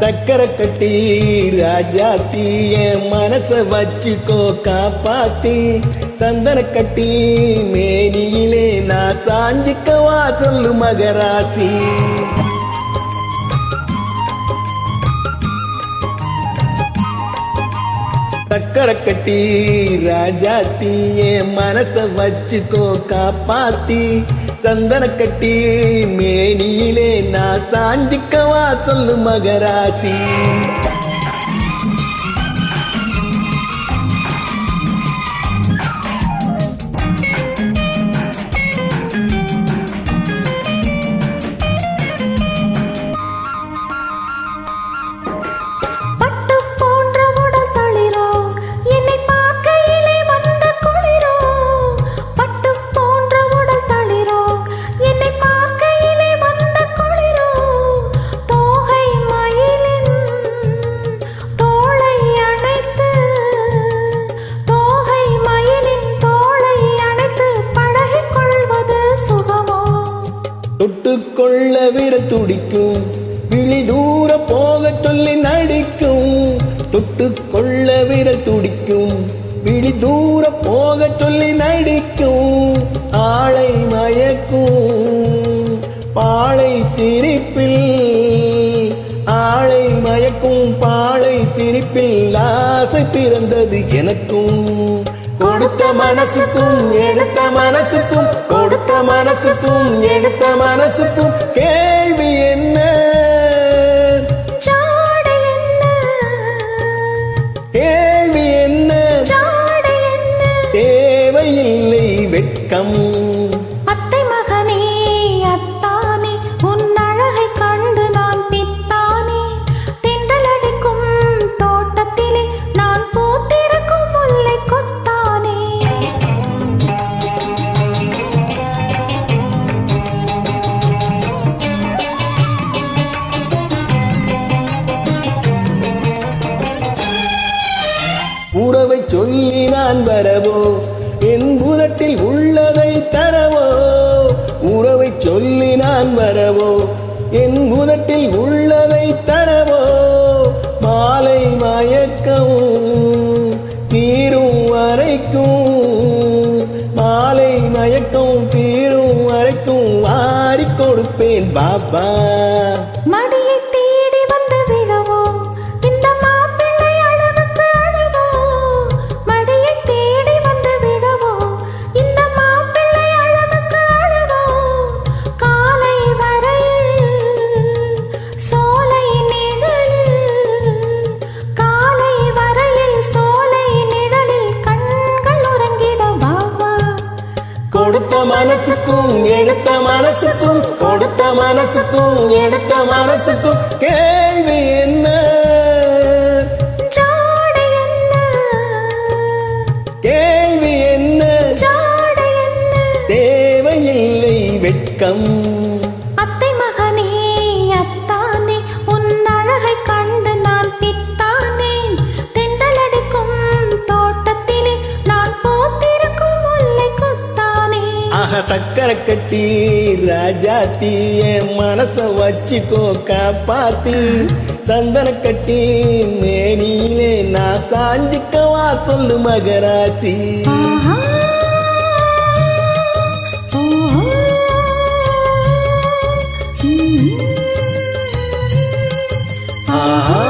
சக்கரை கட்டி ராஜாத்தி என் மனச வச்சுக்கோ காப்பாத்தி சந்தன கட்டி மேனியிலே நான் சாஞ்சிக்கவா சொல்லு மகராசி சக்கரை கட்டி ராஜாத்தி என் மனச வச்சுக்கோ காப்பாத்தி சந்தன கட்டி மேனியிலே நான் சாஞ்சிக்கவா சொல்லு மகராசி தொட்டுக்கொள்ள விட துடிக்கும் விழி தூர போக சொல்லி நடிக்கும் தொட்டுக்கொள்ள விட துடிக்கும் விழி தூர போக சொல்லி நடிக்கும் ஆளை மயக்கும் பாளை சிரிப்பில் ஆளை மயக்கும் பாளை சிரிப்பில் ஆசை பிறந்தது எனக்கும் கொடுத்த மனசுக்கும் எடுத்த மனசுக்கும் கொடுத்த மனசுக்கும் எடுத்த மனசுக்கும் கேள்வி என்ன கேள்வி என்ன தேவையில்லை வெட்கம் உறவை சொல்லி நான் வரவோ என் புதத்தில் உள்ளதை தரவோ உறவை சொல்லி நான் வரவோ என் புதத்தில் உள்ளதை தரவோ மாலை மயக்கம் தீரும் வரைக்கும் மாலை மயக்கம் தீரும் வரைக்கும் வாரி கொடுப்பேன் பாப்பா கொடுத்த மனசுக்கும் எடுத்த மனசுக்கும் கொடுத்த மனசுக்கும் எடுத்த மனசுக்கும் கேள்வி என்ன கேள்வி என்ன தேவையில்லை வெட்கம் சக்கரை கட்டி ராஜாத்தி என் மனச வச்சுக்கோ காப்பாத்தி சந்தன கட்டி மேனியிலே நான் சாஞ்சிக்கவா சொல்லு மகராசி ஆஹா